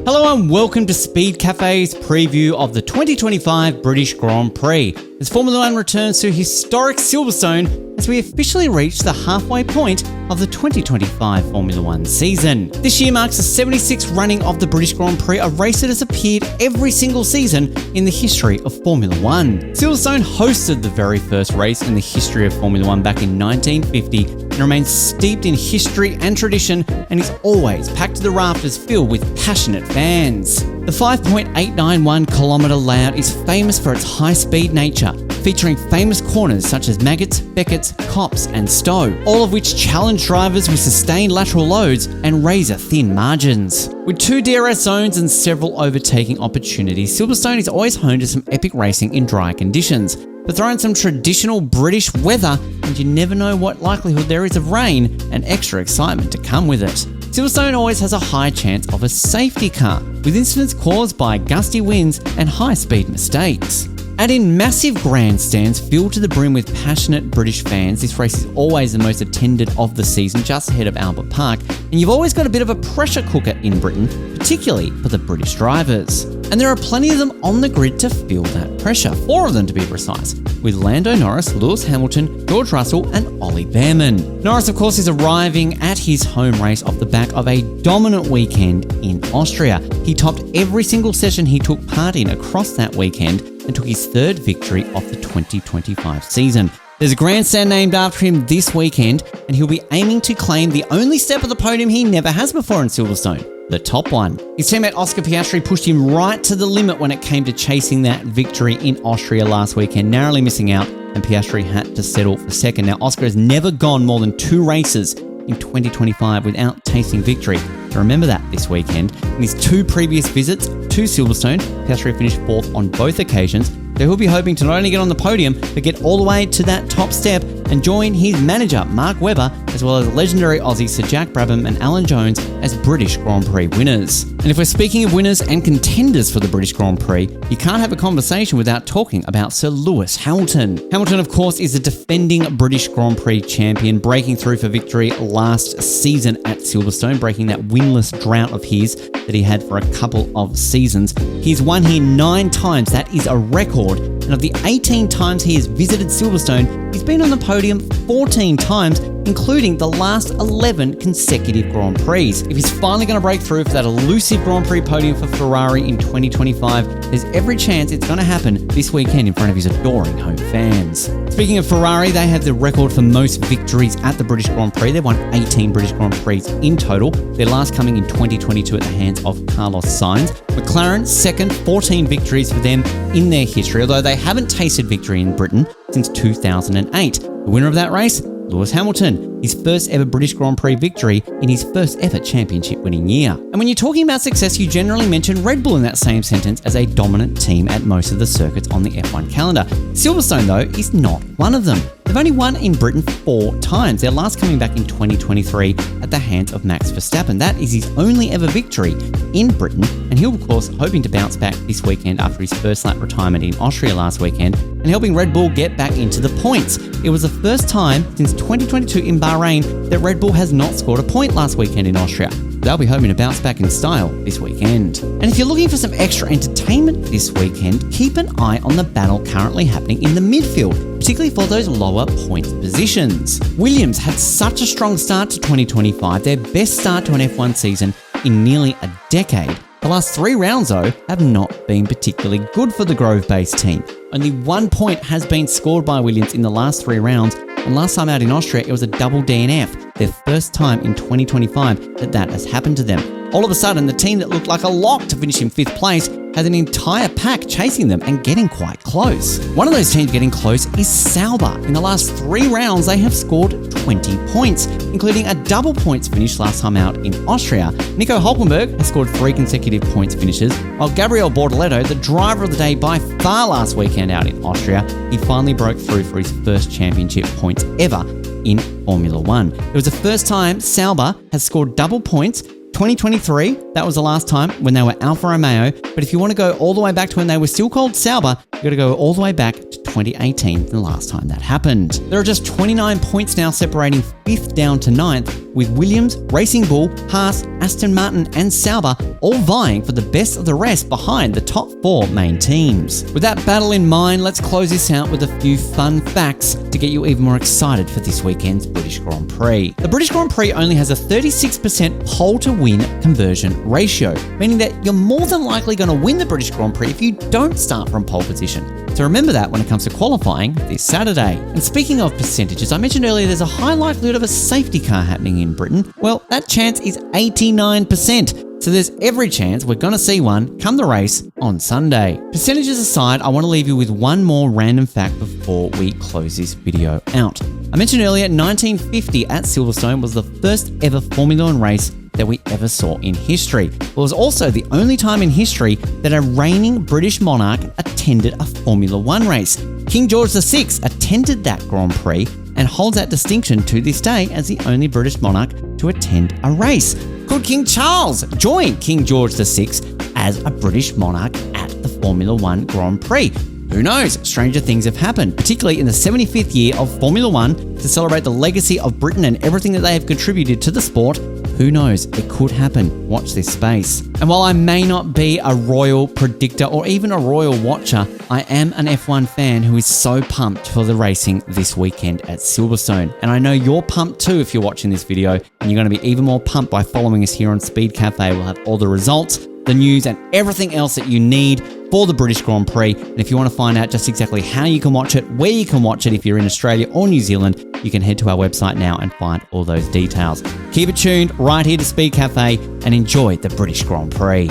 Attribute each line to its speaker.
Speaker 1: Hello and welcome to Speed Cafe's preview of the 2025 British Grand Prix, as Formula One returns to historic Silverstone as we officially reach the halfway point of the 2025 Formula One season. This year marks the 76th running of the British Grand Prix, a race that has appeared every single season in the history of Formula One. Silverstone hosted the very first race in the history of Formula One back in 1950 and remains steeped in history and tradition, and is always packed to the rafters filled with passionate fans. The 5.891 kilometre layout is famous for its high-speed nature, featuring famous corners such as Maggots, Beckett's, Copse and Stowe, all of which challenge drivers with sustained lateral loads and razor-thin margins. With 2 DRS zones and several overtaking opportunities, Silverstone is always home to some epic racing in dry conditions. But throw in some traditional British weather and you never know what likelihood there is of rain and extra excitement to come with it. Silverstone always has a high chance of a safety car, with incidents caused by gusty winds and high-speed mistakes. Add in massive grandstands filled to the brim with passionate British fans. This race is always the most attended of the season, just ahead of Albert Park, and you've always got a bit of a pressure cooker in Britain, particularly for the British drivers. And there are plenty of them on the grid to feel that pressure, 4 of them to be precise, with Lando Norris, Lewis Hamilton, George Russell and Ollie Behrman. Norris, of course, is arriving at his home race off the back of a dominant weekend in Austria. He topped every single session he took part in across that weekend and took his 3rd victory of the 2025 season. There's a grandstand named after him this weekend, and he'll be aiming to claim the only step of the podium he never has before in Silverstone, the top one. His teammate Oscar Piastri pushed him right to the limit when it came to chasing that victory in Austria last weekend, narrowly missing out, and Piastri had to settle for second. Now, Oscar has never gone more than 2 races in 2025 without tasting victory. So remember that this weekend. In his 2 previous visits to Silverstone, Piastri finished 4th on both occasions. So he'll be hoping to not only get on the podium, but get all the way to that top step and join his manager, Mark Webber, as well as legendary Aussies Sir Jack Brabham and Alan Jones as British Grand Prix winners. And if we're speaking of winners and contenders for the British Grand Prix, you can't have a conversation without talking about Sir Lewis Hamilton. Hamilton, of course, is the defending British Grand Prix champion, breaking through for victory last season at Silverstone, breaking that winless drought of his that he had for a couple of seasons. He's won here 9 times. That is a record. And of the 18 times he has visited Silverstone, he's been on the podium 14 times, including the last 11 consecutive Grand Prix. If he's finally going to break through for that elusive Grand Prix podium for Ferrari in 2025, there's every chance it's going to happen this weekend in front of his adoring home fans. Speaking of Ferrari, they have the record for most victories at the British Grand Prix. They've won 18 British Grand Prix in total, their last coming in 2022 at the hands of Carlos Sainz. McLaren, 2nd, 14 victories for them in their history, although they haven't tasted victory in Britain since 2008. The winner of that race, Lewis Hamilton, his first ever British Grand Prix victory in his first ever championship winning year. And when you're talking about success, you generally mention Red Bull in that same sentence as a dominant team at most of the circuits on the F1 calendar. Silverstone, though, is not one of them. They've only won in Britain 4 times, their last coming back in 2023 at the hands of Max Verstappen. That is his only ever victory in Britain, and he'll, of course, hoping to bounce back this weekend after his first lap retirement in Austria last weekend, and helping Red Bull get back into the points. It was the first time since 2022 in Bahrain that Red Bull has not scored a point last weekend in Austria. They'll be hoping to bounce back in style this weekend. And if you're looking for some extra entertainment this weekend, keep an eye on the battle currently happening in the midfield, particularly for those lower points positions. Williams had such a strong start to 2025, their best start to an F1 season in nearly a decade. The last 3 rounds, though, have not been particularly good for the Grove-based team. Only 1 point has been scored by Williams in the last 3 rounds, and last time out in Austria, it was a double DNF, their first time in 2025 that has happened to them. All of a sudden, the team that looked like a lock to finish in 5th place has an entire pack chasing them and getting quite close. One of those teams getting close is Sauber. In the last 3 rounds, they have scored 20 points, including a double points finish last time out in Austria. Nico Hülkenberg has scored 3 consecutive points finishes, while Gabriel Bortoleto, the driver of the day by far last weekend out in Austria, he finally broke through for his first championship points ever in Formula One. It was the first time Sauber has scored double points 2023, that was the last time when they were Alfa Romeo. But if you want to go all the way back to when they were still called Sauber, you got to go all the way back to 2018, the last time that happened. There are just 29 points now separating 5th down to 9th, with Williams, Racing Bull, Haas, Aston Martin and Sauber all vying for the best of the rest behind the top 4 main teams. With that battle in mind, let's close this out with a few fun facts to get you even more excited for this weekend's British Grand Prix. The British Grand Prix only has a 36% pole to win conversion ratio, meaning that you're more than likely going to win the British Grand Prix if you don't start from pole position. So remember that when it comes to qualifying this Saturday. And speaking of percentages, I mentioned earlier there's a high likelihood of a safety car happening in Britain. Well, that chance is 89%. So there's every chance we're going to see one come the race on Sunday. Percentages aside, I want to leave you with one more random fact before we close this video out. I mentioned earlier 1950 at Silverstone was the first ever Formula 1 race that we ever saw in history. It was also the only time in history that a reigning British monarch attended a Formula 1 race. King George VI attended that Grand Prix and holds that distinction to this day as the only British monarch to attend a race. Could King Charles join King George VI as a British monarch at the Formula 1 Grand Prix? Who knows? Stranger things have happened, particularly in the 75th year of Formula 1 to celebrate the legacy of Britain and everything that they have contributed to the sport. Who knows? It could happen. Watch this space. And while I may not be a royal predictor or even a royal watcher, I am an F1 fan who is so pumped for the racing this weekend at Silverstone. And I know you're pumped too if you're watching this video, and you're going to be even more pumped by following us here on Speed Cafe. We'll have all the results, the news, and everything else that you need for the British Grand Prix. And if you want to find out just exactly how you can watch it, where you can watch it if you're in Australia or New Zealand, you can head to our website now and find all those details. Keep it tuned right here to Speed Cafe and enjoy the British Grand Prix.